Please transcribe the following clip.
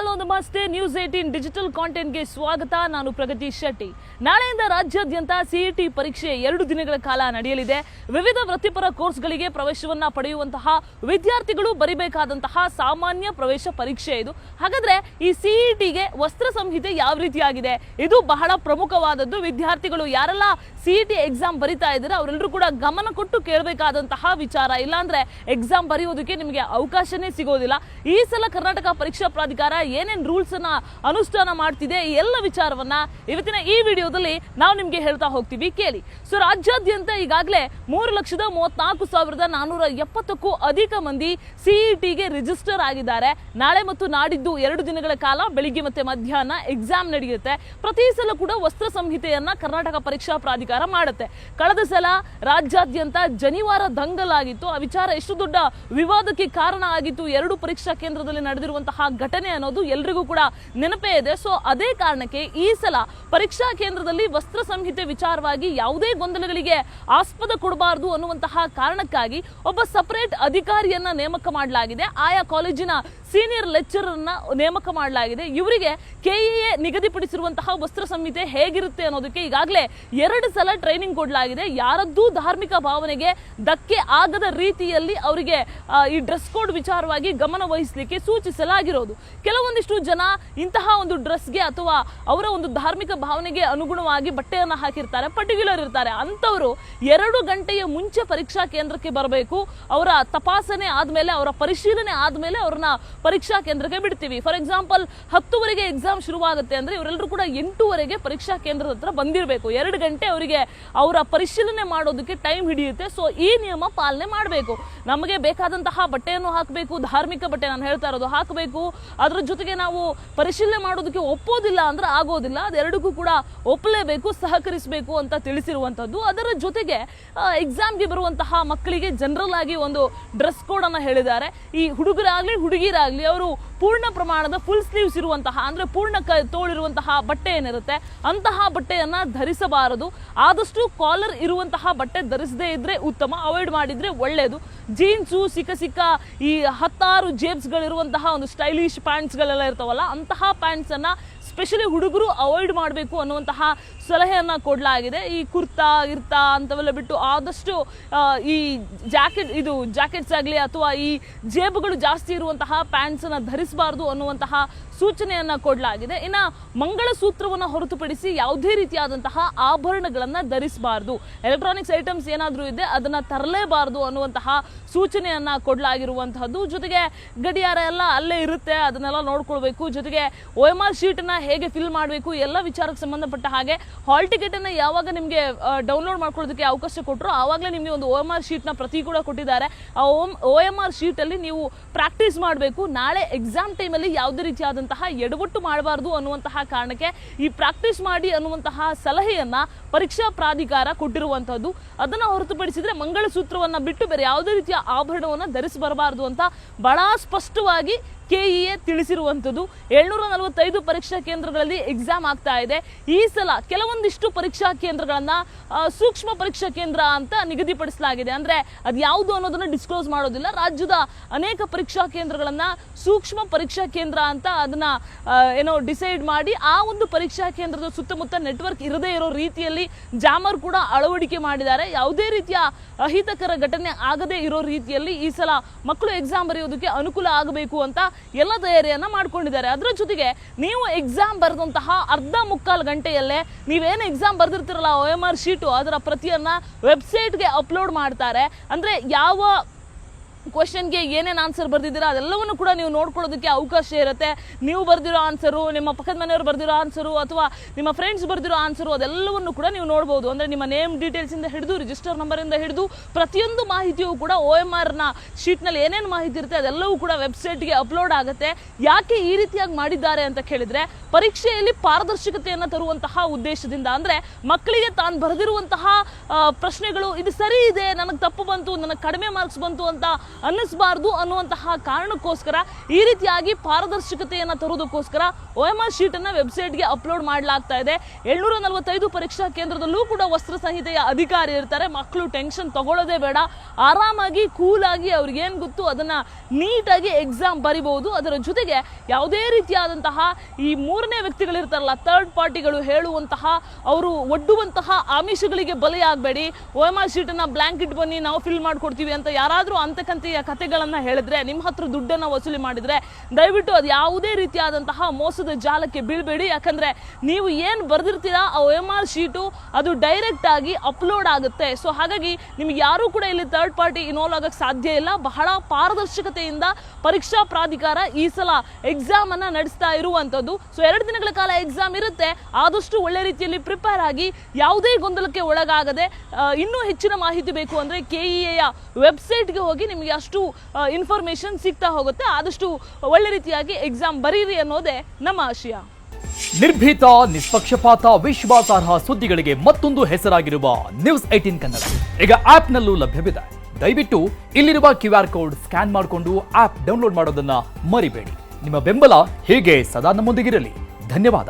Hello ನಮಸ್ತೆ news 18 digital ಕಾಂಟೆಂಟ್ಗೆ ಸ್ವಾಗತ. ನಾನು ಪ್ರಗತಿ ಶೆಟ್ಟಿ. ನಾಳೆಯಿಂದ ರಾಜ್ಯಾದ್ಯಂತ ಸಿಇಟಿ ಪರೀಕ್ಷೆ 2 ದಿನಗಳ ಕಾಲ ನಡೆಯಲಿದೆ. ವಿವಿಧ ವೃತ್ತಿಪರ ಕೋರ್ಸ್ಗಳಿಗೆ ಪ್ರವೇಶವನ್ನ ಪಡೆಯುವಂತಹ ವಿದ್ಯಾರ್ಥಿಗಳು ಬರಿಬೇಕಾದಂತಹ ಸಾಮಾನ್ಯ ಪ್ರವೇಶ ಪರೀಕ್ಷೆ ಇದು. ಹಾಗಾದ್ರೆ ಈ ಸಿಇಟಿಗೆ ವಸ್ತ್ರ ಸಂಹಿತೆ ಯಾವ ರೀತಿಯಾಗಿದೆ? ಇದು ಬಹಳ ಪ್ರಮುಖವಾದದ್ದು. ವಿದ್ಯಾರ್ಥಿಗಳು ಯಾರೆಲ್ಲ ಸಿಇಟಿ ಎಕ್ಸಾಮ್ ಬರಿತಾ ಇದ್ದಾರೆ ಅವರೆಲ್ಲರೂ ಕೂಡ ಗಮನ ಕೊಟ್ಟು ಕೇಳಬೇಕಾದಂತಹ ವಿಚಾರ. ಇಲ್ಲಾಂದ್ರೆ ಎಕ್ಸಾಮ್ ಬರೆಯೋದಕ್ಕೆ ನಿಮಗೆ ಅವಕಾಶನೇ ಸಿಗೋದಿಲ್ಲ. ಈ ಸಲ ಕರ್ನಾಟಕ ಪರೀಕ್ಷಾ ಪ್ರಾಧಿಕಾರ ಏನೇನ್ ರೂಲ್ಸ್ ಅನ್ನ ಅನುಷ್ಠಾನ ಮಾಡ್ತಿದೆ ಈ ಎಲ್ಲ ವಿಚಾರವನ್ನ ಇವತ್ತಿನ ಈ ವಿಡಿಯೋದಲ್ಲಿ ನಾವು ನಿಮ್ಗೆ ಹೇಳ್ತಾ ಹೋಗ್ತೀವಿ, ಕೇಳಿ. ಸೊ ರಾಜ್ಯಾದ್ಯಂತ ಈಗಾಗಲೇ 3,34,470ಕ್ಕೂ ಅಧಿಕ ಮಂದಿ ಸಿಇಟಿಗೆ ರಿಜಿಸ್ಟರ್ ಆಗಿದ್ದಾರೆ. ನಾಳೆ ಮತ್ತು ನಾಡಿದ್ದು 2 ದಿನಗಳ ಕಾಲ ಬೆಳಿಗ್ಗೆ ಮತ್ತೆ ಮಧ್ಯಾಹ್ನ ಎಕ್ಸಾಮ್ ನಡೆಯುತ್ತೆ. ಪ್ರತಿ ಸಲ ಕೂಡ ವಸ್ತ್ರ ಸಂಹಿತೆಯನ್ನ ಕರ್ನಾಟಕ ಪರೀಕ್ಷಾ ಪ್ರಾಧಿಕಾರ ಮಾಡುತ್ತೆ. ಕಳೆದ ಸಲ ರಾಜ್ಯಾದ್ಯಂತ ಜನಿವಾರ ದಂಗಲಾಗಿತ್ತು. ಆ ವಿಚಾರ ಎಷ್ಟು ದೊಡ್ಡ ವಿವಾದಕ್ಕೆ ಕಾರಣ ಆಗಿತ್ತು. 2 ಪರೀಕ್ಷಾ ಕೇಂದ್ರದಲ್ಲಿ ನಡೆದಿರುವಂತಹ ಘಟನೆ ಅನ್ನೋದು ಎಲ್ರಿಗೂ ಕೂಡ ನೆನಪೇ ಇದೆ. ಸೊ ಅದೇ ಕಾರಣಕ್ಕೆ ಈ ಸಲ ಪರೀಕ್ಷಾ ಕೇಂದ್ರದಲ್ಲಿ ವಸ್ತ್ರ ಸಂಹಿತೆ ವಿಚಾರವಾಗಿ ಯಾವುದೇ ಗೊಂದಲಗಳಿಗೆ ಆಸ್ಪದ ಕೊಡಬಾರದು ಅನ್ನುವಂತಹ ಕಾರಣಕ್ಕಾಗಿ ಒಬ್ಬ ಸಪರೇಟ್ ಅಧಿಕಾರಿಯನ್ನ ನೇಮಕ ಮಾಡಲಾಗಿದೆ. ಆಯಾ ಕಾಲೇಜಿನ ಸೀನಿಯರ್ ಲೆಕ್ಚರರ್ ಅನ್ನ ನೇಮಕ ಮಾಡಲಾಗಿದೆ. ಇವರಿಗೆ ಕೆಇಎ ನಿಗದಿಪಡಿಸಿರುವಂತಹ ವಸ್ತ್ರ ಸಂಹಿತೆ ಹೇಗಿರುತ್ತೆ ಅನ್ನೋದಕ್ಕೆ ಈಗಾಗಲೇ 2 ಸಲ ಟ್ರೈನಿಂಗ್ ಕೊಡಲಾಗಿದೆ. ಯಾರದ್ದೂ ಧಾರ್ಮಿಕ ಭಾವನೆಗೆ ಧಕ್ಕೆ ಆಗದ ರೀತಿಯಲ್ಲಿ ಅವರಿಗೆ ಈ ಡ್ರೆಸ್ ಕೋಡ್ ವಿಚಾರವಾಗಿ ಗಮನ ವಹಿಸಲಿಕ್ಕೆ ಸೂಚಿಸಲಾಗಿರೋದು. ಕೆಲವೊಂದಿಷ್ಟು ಜನ ಇಂತಹ ಒಂದು ಡ್ರೆಸ್ಗೆ ಅಥವಾ ಅವರ ಒಂದು ಧಾರ್ಮಿಕ ಭಾವನೆಗೆ ಅನುಗುಣವಾಗಿ ಬಟ್ಟೆಯನ್ನು ಹಾಕಿರ್ತಾರೆ, ಪರ್ಟಿಕ್ಯುಲರ್ ಇರ್ತಾರೆ. ಅಂತವರು 2 ಗಂಟೆಯ ಮುಂಚೆ ಪರೀಕ್ಷಾ ಕೇಂದ್ರಕ್ಕೆ ಬರಬೇಕು. ಅವರ ತಪಾಸಣೆ ಆದ್ಮೇಲೆ, ಅವರ ಪರಿಶೀಲನೆ ಆದ್ಮೇಲೆ ಅವ್ರನ್ನ ಪರೀಕ್ಷಾ ಕೇಂದ್ರಕ್ಕೆ ಬಿಡ್ತೀವಿ. ಫಾರ್ ಎಕ್ಸಾಂಪಲ್ 10ವರೆಗೆ ಎಕ್ಸಾಮ್ ಶುರುವಾಗುತ್ತೆ ಅಂದ್ರೆ ಇವರೆಲ್ಲರೂ ಕೂಡ 8ವರೆಗೆ ಪರೀಕ್ಷಾ ಕೇಂದ್ರದ ಹತ್ರ ಬಂದಿರಬೇಕು. 2 ಗಂಟೆ ಅವರಿಗೆ ಅವರ ಪರಿಶೀಲನೆ ಮಾಡೋದಕ್ಕೆ ಟೈಮ್ ಹಿಡಿಯುತ್ತೆ. ಸೊ ಈ ನಿಯಮ ಪಾಲನೆ ಮಾಡಬೇಕು. ನಮಗೆ ಬೇಕಾದಂತಹ ಬಟ್ಟೆಯನ್ನು ಹಾಕಬೇಕು, ಧಾರ್ಮಿಕ ಬಟ್ಟೆ ನಾನು ಹೇಳ್ತಾ ಇರೋದು ಹಾಕಬೇಕು. ಅದ್ರ ಜೊತೆಗೆ ನಾವು ಪರಿಶೀಲನೆ ಮಾಡೋದಕ್ಕೆ ಒಪ್ಪೋದಿಲ್ಲ ಅಂದ್ರೆ ಆಗೋದಿಲ್ಲ. ಅದೆರಡಕ್ಕೂ ಕೂಡ ಒಪ್ಪಲೇಬೇಕು, ಸಹಕರಿಸಬೇಕು ಅಂತ ತಿಳಿಸಿರುವಂತದ್ದು. ಅದರ ಜೊತೆಗೆ ಎಕ್ಸಾಮ್ಗೆ ಬರುವಂತಹ ಮಕ್ಕಳಿಗೆ ಜನರಲ್ ಆಗಿ ಒಂದು ಡ್ರೆಸ್ ಕೋಡ್ ಅನ್ನ ಹೇಳಿದ್ದಾರೆ. ಈ ಹುಡುಗರಾಗ್ಲಿ ಹುಡುಗಿರಾಗ್ಲಿ ಅವರು ಪೂರ್ಣ ಪ್ರಮಾಣದ ಫುಲ್ ಸ್ಲೀವ್ಸ್ ಇರುವಂತಹ ಅಂದ್ರೆ ಪೂರ್ಣ ತೋಳಿರುವಂತಹ ಬಟ್ಟೆ ಏನಿರುತ್ತೆ ಅಂತಹ ಬಟ್ಟೆಯನ್ನ ಧರಿಸಬಾರದು. ಆದಷ್ಟು ಕಾಲರ್ ಇರುವಂತಹ ಬಟ್ಟೆ ಧರಿಸದೇ ಇದ್ರೆ ಉತ್ತಮ, ಅವಾಯ್ಡ್ ಮಾಡಿದ್ರೆ ಒಳ್ಳೆಯದು. ಜೀನ್ಸು ಸಿಕ್ಕ ಈ 16 ಜೇಬ್ಸ್ಗಳಿರುವಂತಹ ಒಂದು ಸ್ಟೈಲಿಶ್ ಪ್ಯಾಂಟ್ಸ್ಗಳೆಲ್ಲ ಇರ್ತಾವಲ್ಲ ಅಂತಹ ಪ್ಯಾಂಟ್ಸ್ ಅನ್ನ ಸ್ಪೆಷಲಿ ಹುಡುಗರು ಅವಾಯ್ಡ್ ಮಾಡಬೇಕು ಅನ್ನುವಂತಹ ಸಲಹೆಯನ್ನ ಕೊಡಲಾಗಿದೆ. ಈ ಕುರ್ತಾ ಇರ್ತಾ ಅಂತವೆಲ್ಲ ಬಿಟ್ಟು ಆದಷ್ಟು ಈ ಜಾಕೆಟ್ಸ್ ಆಗಲಿ ಅಥವಾ ಈ ಜೇಬುಗಳು ಜಾಸ್ತಿ ಇರುವಂತಹ ಪ್ಯಾಂಟ್ಸ್ ಅನ್ನ ಧರಿಸಬಾರದು ಅನ್ನುವಂತಹ ಸೂಚನೆಯನ್ನ ಕೊಡಲಾಗಿದೆ. ಇನ್ನ ಮಂಗಳಸೂತ್ರವನ್ನು ಹೊರತುಪಡಿಸಿ ಯಾವುದೇ ರೀತಿಯಾದಂತಹ ಆಭರಣಗಳನ್ನ ಧರಿಸಬಾರದು. ಎಲೆಕ್ಟ್ರಾನಿಕ್ಸ್ ಐಟಮ್ಸ್ ಏನಾದ್ರೂ ಇದೆ ಅದನ್ನ ತರಲೇಬಾರದು ಅನ್ನುವಂತಹ ಸೂಚನೆಯನ್ನ ಕೊಡಲಾಗಿರುವಂತಹದ್ದು. ಜೊತೆಗೆ ಗಡಿಯಾರ ಎಲ್ಲ ಅಲ್ಲೇ ಇರುತ್ತೆ, ಅದನ್ನೆಲ್ಲ ನೋಡ್ಕೊಳ್ಬೇಕು. ಜೊತೆಗೆ OMR ಶೀಟ್ ಅನ್ನ ಹೇಗೆ ಫಿಲ್ ಮಾಡಬೇಕು ಎಲ್ಲ ವಿಚಾರಕ್ಕೆ ಸಂಬಂಧಪಟ್ಟ ಹಾಗೆ ಹಾಲ್ ಟಿಕೆಟ್ ಅನ್ನ ಯಾವಾಗ ನಿಮ್ಗೆ ಡೌನ್ಲೋಡ್ ಮಾಡ್ಕೊಳ್ಳೋದಕ್ಕೆ ಅವಕಾಶ ಕೊಟ್ಟರು ಆವಾಗಲೇ ನಿಮ್ಗೆ ಒಂದು OMR ಶೀಟ್ ನ ಪ್ರತಿ ಕೂಡ ಕೊಟ್ಟಿದ್ದಾರೆ. ಆ OMR ಶೀಟ್ ಅಲ್ಲಿ ನೀವು ಪ್ರಾಕ್ಟೀಸ್ ಮಾಡಬೇಕು. ನಾಳೆ ಎಕ್ಸಾಮ್ ಟೈಮ್ ಅಲ್ಲಿ ಯಾವುದೇ ರೀತಿಯಾದಂತಹ ಎಡವಟ್ಟು ಮಾಡಬಾರದು ಅನ್ನುವಂತಹ ಕಾರಣಕ್ಕೆ ಈ ಪ್ರಾಕ್ಟೀಸ್ ಮಾಡಿ ಅನ್ನುವಂತಹ ಸಲಹೆಯನ್ನ ಪರೀಕ್ಷಾ ಪ್ರಾಧಿಕಾರ ಕೊಟ್ಟಿರುವಂತಹದ್ದು. ಅದನ್ನ ಹೊರತುಪಡಿಸಿದ್ರೆ ಮಂಗಳಸೂತ್ರವನ್ನ ಬಿಟ್ಟು ಬೇರೆ ಯಾವುದೇ ರೀತಿಯ ಆಭರಣವನ್ನ ಧರಿಸಿ ಬರಬಾರದು ಅಂತ ಬಹಳ ಸ್ಪಷ್ಟವಾಗಿ ಕೆಇಎ ತಿಳಿಸಿರುವಂಥದ್ದು. 745 ಪರೀಕ್ಷಾ ಕೇಂದ್ರಗಳಲ್ಲಿ ಎಕ್ಸಾಮ್ ಆಗ್ತಾ ಇದೆ. ಈ ಸಲ ಕೆಲವೊಂದಿಷ್ಟು ಪರೀಕ್ಷಾ ಕೇಂದ್ರಗಳನ್ನ ಸೂಕ್ಷ್ಮ ಪರೀಕ್ಷಾ ಕೇಂದ್ರ ಅಂತ ನಿಗದಿಪಡಿಸಲಾಗಿದೆ. ಅಂದ್ರೆ ಅದು ಯಾವುದು ಅನ್ನೋದನ್ನ ಡಿಸ್ಕ್ಲೋಸ್ ಮಾಡೋದಿಲ್ಲ. ರಾಜ್ಯದ ಅನೇಕ ಪರೀಕ್ಷಾ ಕೇಂದ್ರಗಳನ್ನ ಸೂಕ್ಷ್ಮ ಪರೀಕ್ಷಾ ಕೇಂದ್ರ ಅಂತ ಅದನ್ನ ಡಿಸೈಡ್ ಮಾಡಿ ಆ ಒಂದು ಪರೀಕ್ಷಾ ಕೇಂದ್ರದ ಸುತ್ತಮುತ್ತ ನೆಟ್ವರ್ಕ್ ಇರದೇ ಇರೋ ರೀತಿಯಲ್ಲಿ ಜಾಮರ್ ಕೂಡ ಅಳವಡಿಕೆ ಮಾಡಿದ್ದಾರೆ. ಯಾವುದೇ ರೀತಿಯ ಅಹಿತಕರ ಘಟನೆ ಆಗದೇ ಇರೋ ರೀತಿಯಲ್ಲಿ ಈ ಸಲ ಮಕ್ಕಳು ಎಕ್ಸಾಮ್ ಬರೆಯೋದಕ್ಕೆ ಅನುಕೂಲ ಆಗಬೇಕು ಅಂತ ಎಲ್ಲ ತಯಾರಿಯನ್ನ ಮಾಡ್ಕೊಂಡಿದ್ದಾರೆ. ಅದರ ಜೊತೆಗೆ ನೀವು ಎಕ್ಸಾಮ್ ಬರೆದಂತಹ ಅರ್ಧ ಮುಕ್ಕಾಲು ಗಂಟೆಯಲ್ಲೇ ನೀವೇನು ಎಕ್ಸಾಮ್ ಬರ್ದಿರ್ತಿರಲ್ಲ OMR ಶೀಟು ಅದರ ಪ್ರತಿಯನ್ನ ವೆಬ್ಸೈಟ್ಗೆ ಅಪ್ಲೋಡ್ ಮಾಡ್ತಾರೆ. ಅಂದ್ರೆ ಯಾವ ಕ್ವೆಶ್ಚನ್ಗೆ ಏನೇನು ಆನ್ಸರ್ ಬರ್ದಿದ್ದೀರಾ ಅದೆಲ್ಲವನ್ನು ಕೂಡ ನೀವು ನೋಡ್ಕೊಳ್ಳೋದಕ್ಕೆ ಅವಕಾಶ ಇರುತ್ತೆ. ನೀವು ಬರ್ದಿರೋ ಆನ್ಸರು, ನಿಮ್ಮ ಪಕ್ಕದ ಮನೆಯವರು ಬರ್ದಿರೋ ಆನ್ಸರು ಅಥವಾ ನಿಮ್ಮ ಫ್ರೆಂಡ್ಸ್ ಬರ್ದಿರೋ ಆನ್ಸರು ಅದೆಲ್ಲವನ್ನು ಕೂಡ ನೀವು ನೋಡ್ಬೋದು. ಅಂದ್ರೆ ನಿಮ್ಮ ನೇಮ್ ಡೀಟೇಲ್ಸ್ ಇಂದ ಹಿಡಿದು ರಿಜಿಸ್ಟರ್ ನಂಬರ್ ಇಂದ ಹಿಡಿದು ಪ್ರತಿಯೊಂದು ಮಾಹಿತಿಯೂ ಕೂಡ OMR ನ ಶೀಟ್ ನಲ್ಲಿ ಏನೇನು ಮಾಹಿತಿ ಇರುತ್ತೆ ಅದೆಲ್ಲವೂ ಕೂಡ ವೆಬ್ಸೈಟ್ಗೆ ಅಪ್ಲೋಡ್ ಆಗುತ್ತೆ. ಯಾಕೆ ಈ ರೀತಿಯಾಗಿ ಮಾಡಿದ್ದಾರೆ ಅಂತ ಕೇಳಿದ್ರೆ ಪರೀಕ್ಷೆಯಲ್ಲಿ ಪಾರದರ್ಶಕತೆಯನ್ನ ತರುವಂತಹ ಉದ್ದೇಶದಿಂದ. ಅಂದ್ರೆ ಮಕ್ಕಳಿಗೆ ತಾನು ಬರೆದಿರುವಂತಹ ಪ್ರಶ್ನೆಗಳು ಇದು ಸರಿ ಇದೆ, ನನಗೆ ತಪ್ಪು ಬಂತು, ನನಗೆ ಕಡಿಮೆ ಮಾರ್ಕ್ಸ್ ಬಂತು ಅಂತ ಅನ್ನಿಸಬಾರ್ದು ಅನ್ನುವಂತಹ ಕಾರಣಕ್ಕೋಸ್ಕರ ಈ ರೀತಿಯಾಗಿ ಪಾರದರ್ಶಕತೆಯನ್ನು ತರುವುದಕ್ಕೋಸ್ಕರ OMR ಶೀಟ್ ಅನ್ನ ವೆಬ್ಸೈಟ್ಗೆ ಅಪ್ಲೋಡ್ ಮಾಡಲಾಗ್ತಾ ಇದೆ. 745 ಪರೀಕ್ಷಾ ಕೇಂದ್ರದಲ್ಲೂ ಕೂಡ ವಸ್ತ್ರ ಸಂಹಿತೆಯ ಅಧಿಕಾರಿ ಇರ್ತಾರೆ. ಮಕ್ಕಳು ಟೆನ್ಷನ್ ತಗೊಳ್ಳೋದೇ ಬೇಡ, ಆರಾಮಾಗಿ ಕೂಲ್ ಆಗಿ ಅವ್ರಿಗೆ ಏನು ಗೊತ್ತು ಅದನ್ನ ನೀಟಾಗಿ ಎಕ್ಸಾಮ್ ಬರಿಬಹುದು. ಅದರ ಜೊತೆಗೆ ಯಾವುದೇ ರೀತಿಯಾದಂತಹ ಈ ಮೂರನೇ ವ್ಯಕ್ತಿಗಳಿರ್ತಾರಲ್ಲ, ಥರ್ಡ್ ಪಾರ್ಟಿಗಳು ಹೇಳುವಂತಹ, ಅವರು ಒಡ್ಡುವಂತಹ ಆಮಿಷಗಳಿಗೆ ಬಲಿಯಾಗಬೇಡಿ. OMR ಶೀಟ್ ಅನ್ನ ಬ್ಲಾಂಕ್ ಇಟ್ ಬನ್ನಿ ನಾವು ಫಿಲ್ ಮಾಡ್ಕೊಡ್ತೀವಿ ಅಂತ ಯಾರಾದರೂ ಅಂತಕಂತೆಯ ಕಥೆಗಳನ್ನ ಹೇಳಿದ್ರೆ, ನಿಮ್ಮ ಹತ್ರ ದುಡ್ಡನ್ನ ವಸೂಲಿ ಮಾಡಿದ್ರೆ ದಯವಿಟ್ಟು ಅದು ಯಾವುದೇ ರೀತಿಯಾದಂತಹ ಮೋಸದ ಜಾಲಕ್ಕೆ ಬೀಳ್ಬೇಡಿ. ಯಾಕಂದ್ರೆ ನೀವು ಏನು ಬರ್ದಿರ್ತೀರಾ ಆ OMR ಶೀಟು ಅದು ಡೈರೆಕ್ಟ್ ಆಗಿ ಅಪ್ಲೋಡ್ ಆಗುತ್ತೆ. ಸೊ ಹಾಗಾಗಿ ನಿಮ್ಗೆ ಯಾರು ಕೂಡ ಇಲ್ಲಿ ಥರ್ಡ್ ಪಾರ್ಟಿ ಇನ್ವಾಲ್ವ್ ಆಗಕ್ಕೆ ಸಾಧ್ಯ ಇಲ್ಲ. ಬಹಳ ಪಾರದರ್ಶಕತೆಯಿಂದ ಪರೀಕ್ಷಾ ಪ್ರಾಧಿಕಾರ ಈ ಸಲ ಎಕ್ಸಾಮ್ ಅನ್ನ ನಡೆಸ್ತಾ ಇರುವಂತದ್ದು. ಸೊ 2 ದಿನಗಳ ಕಾಲ ಎಕ್ಸಾಮ್ ಇರುತ್ತೆ. ಆದಷ್ಟು ಒಳ್ಳೆ ರೀತಿಯಲ್ಲಿ ಪ್ರಿಪೇರ್ ಆಗಿ ಯಾವುದೇ ಗೊಂದಲಕ್ಕೆ ಒಳಗಾಗದೆ, ಇನ್ನೂ ಹೆಚ್ಚಿನ ಮಾಹಿತಿ ಬೇಕು ಅಂದ್ರೆ KEA ವೆಬ್ಸೈಟ್ಗೆ ಹೋಗಿ ನಿಮಗೆ ಅಷ್ಟು ಇನ್ಫಾರ್ಮೇಶನ್ ಸಿಗ್ತಾ ಹೋಗುತ್ತೆ. ಆದಷ್ಟು ಒಳ್ಳೆ ರೀತಿಯಾಗಿ ಎಕ್ಸಾಮ್ ಬರೀರಿ ಅನ್ನೋದೇ ನಮ್ಮ ಆಶಯ. ನಿರ್ಭೀತ, ನಿಷ್ಪಕ್ಷಪಾತ, ವಿಶ್ವಾಸಾರ್ಹ ಸುದ್ದಿಗಳಿಗೆ ಮತ್ತೊಂದು ಹೆಸರಾಗಿರುವ ನ್ಯೂಸ್ 18 ಕನ್ನಡ ಈಗ ಆಪ್ನಲ್ಲೂ ಲಭ್ಯವಿದೆ. ದಯವಿಟ್ಟು ಇಲ್ಲಿರುವ QR ಕೋಡ್ ಸ್ಕ್ಯಾನ್ ಮಾಡಿಕೊಂಡು ಆಪ್ ಡೌನ್ಲೋಡ್ ಮಾಡೋದನ್ನ ಮರಿಬೇಡಿ. ನಿಮ್ಮ ಬೆಂಬಲ ಹೀಗೆ ಸದಾ ನಮ್ಮೊಂದಿಗಿರಲಿ. ಧನ್ಯವಾದ.